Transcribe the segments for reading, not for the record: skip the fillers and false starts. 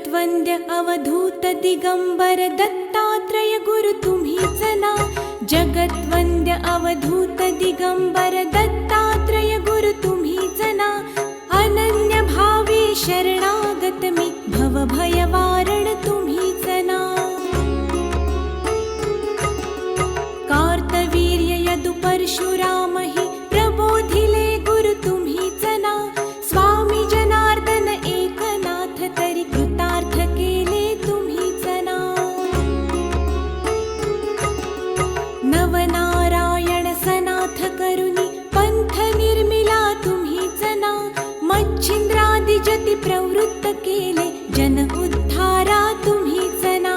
जगत्वंद्य अवधूत दिगंबर दत्तात्रय गुरु तुम्हीच ना. जगत्वंद्य अवधूत दिगंबर दत्तात्रय गुरु तुम्हीच ना. अनन्य भावे शरणागत मी भवभयवारण तुम्हीच ना. कार्तवीर्य यदु परशुराम हि प्रबोधिले गुरु तुम्हीच ना. स्वामी जनार्दन एकनाथ तरी कृतार्थ केले तुम्हीच ना. नवनारायण सनाथ करुणी पंथ निर्मिला तुम्हीच ना. मच्छिंद्रादि जति प्रवृत्त केले जन उद्धारा तुम्हीच ना.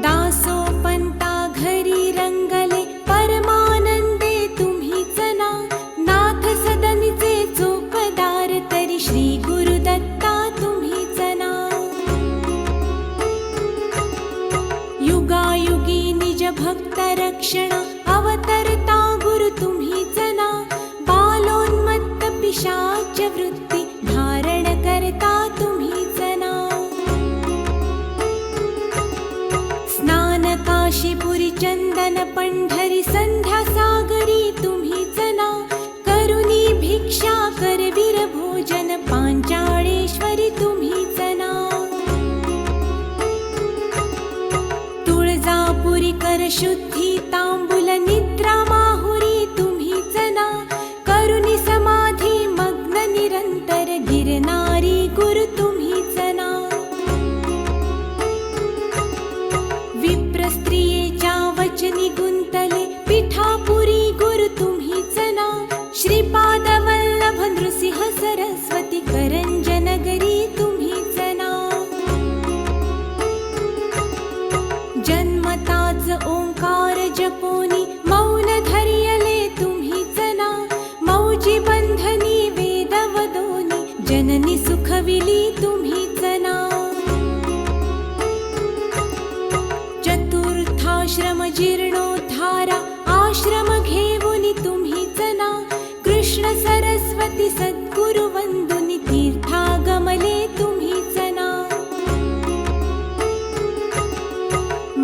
दासो पंता घरी रंगले परमानंदे तुम्हीच ना. नाथ सदनीचे चोपदार तरी श्री गुरुदत्ता तुम्हीच ना. युगायुगी निज भक्त रक्षण अवतरता गुरु तुम्हीच ना. बालोन्मत्त पिशाच वृत्ती धारण करता तुम्हीच ना. स्नान काशीपुरी चंदन पंढरी संध्या सागरी तुम्हीच ना. करुणी भिक्षा करवीर भोजन पांचाळेश्वरी तुम्हीच ना. तुळजापुरी कर शुद्धी तांबूल निद्रा माहुरी तुम्हीच ना. करुणी समाधी मग्न निरंतर गिरनारी गुरु तुम्हीच ना. विप्र स्त्रियेच्या वचनी गुंतले पिठापुरी गुरु तुम्हीच ना. श्रीपाद वल्लभ नृसिंह सरस्वती करंजनगरी तुम्हीच ना. जन्मताच ओंकार जपोनी मौन धरियले तुम्हीच ना. मौजी बंधनी वेद वदोनी जननी सुखविली तुम्हीच ना. चतुर्थाश्रम जीर्णोद्धारा आश्रम घेऊनी तुम्हीच ना. कृष्ण सरस्वती सद्गुरु वंदुनी तीर्थागमले तुम्हीच ना.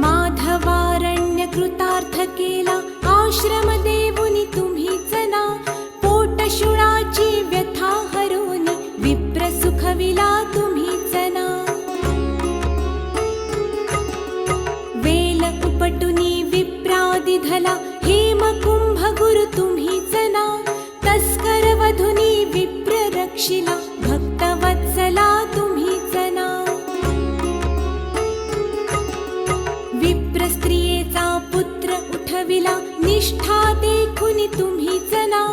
माधवारण्य कृतार्थ केला आश्रम देऊनी तुम्हीच ना. पोटशुळाची व्यथा हरोनी विप्र सुखविला तुम्हीच ना. वेल उपटुनी विप्रादि धला हेमकुंभ गुरु तुम्हीच ना. तस्कर वधुनी विप्र रक्षिला भक्तवत्सला तुम्हीच ना. विप्र स्त्रियेचा पुत्र उठविला निष्ठा देखुनी तुम्हीच ना.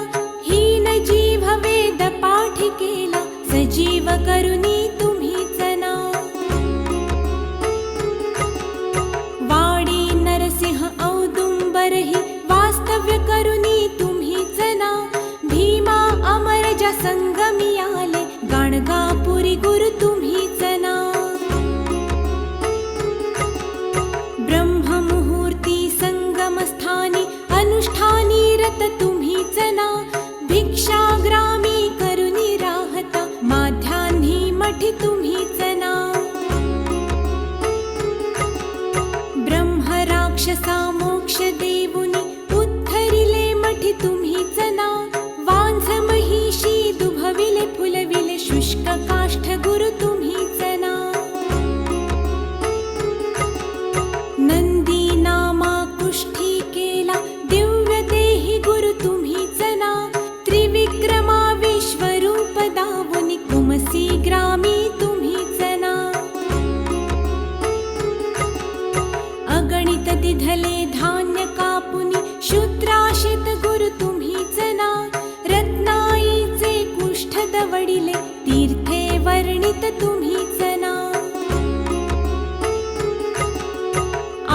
हीन जीव वेद पाठी केला सजीव करुणी तुम्हीच ना. वाडी नरसिंह औदुंबरहि वास्तव्य करुणी तुम्हीच ना. भीमा अमरजा संगमी आले गाणगापुरी गुरु तुम्हीच ना. ब्रह्ममुहूर्ती संगमस्थानी अनुष्ठानी रत तुम्हीच ना. भिक्षाग्रामी करुणी राहता माध्यान्ही मठी तुम्हीच ना. ब्रह्म राक्षसा मोक्ष देऊनी उद्धरिले मठी तुम्हीच ना. वांझ महिषी दुभविले फुलविले शुष्क काष्ठ गुरु तुम्हीच ना. नंदी नामा कुष्ठी केला दिव्य देही गुरु तुम्हीच ना. त्रिविक्रमा विश्वरूप दावुनी कुमसी ग्रामी तुम्हीच ना. अगणित दिधले धान्य कापुनी शूद्राशित गुरु तुम्हीच ना. रत्नाईचे कुष्ठ दवडिले तीर्थे वर्णित तुम्हीच ना.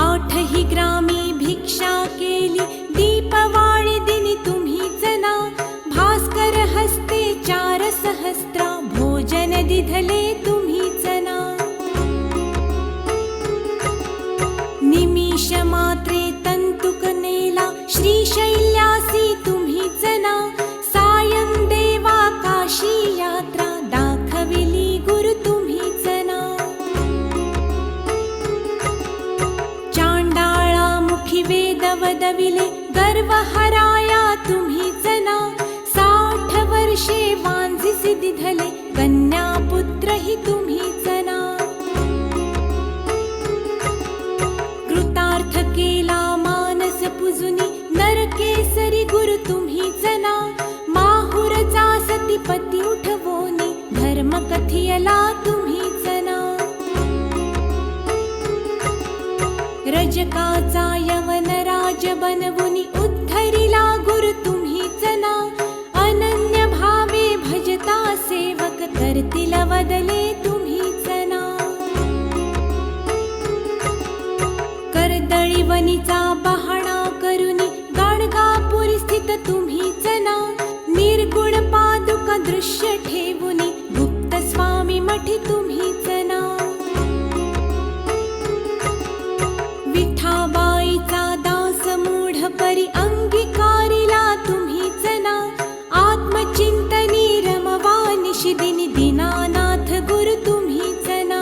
आठही ग्रामी भिक्षा केली दीपवाळी दिनी तुम्हीच ना. भास्कर हस्ते 4 सहस्त्रा भोजन दिधले तुम्हीच ना. निमिष मात्रे तंतुक नेला श्रीशैल्यासी तुम्हीच ना. सायं देवा काशी यात्रा दाखविली वदविले गर्व हराया तुम्हीच ना 60 वर्षे वांझिसी दिधले कन्या पुत्र ही तुम्हीच ना कृतार्थ केला मानस पुजुनी नरकेसरी गुरु तुम्हीच ना माहुरचा सतीपती उठवोनी धर्म कथियला तुम्हीच ना रजकाचा यवन राज बनवुनी उद्धरिला गुरु तुम्हीच ना अनन्य भावे भजता सेवक करतील वदले तुम्हीच ना कर्दळीवनीचा बहाणा करुनी गाणगापुरी स्थित तुम्हीच ना निर्गुण पादुका दृश्य ठेवुनी गुप्त स्वामी मठी तुम्हीच ना विठाबाईचा दास मूढ परी अंगीकारिला तुम्हीच ना आत्मचिंतनी रमवा निशिदिनी दीनानाथ गुरु तुम्हीच ना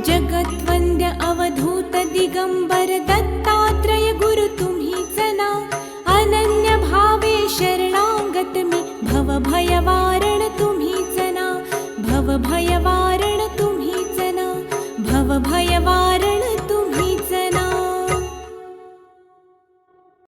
जगत्वंद्य अवधूत दिगंबर दत्तात्रय गुरु तुम्हीच ना अनन्य भावे शरणागत मी भवभयवारण तुम्हीच ना भवभयवारण तुम्हीच ना भवभयवारण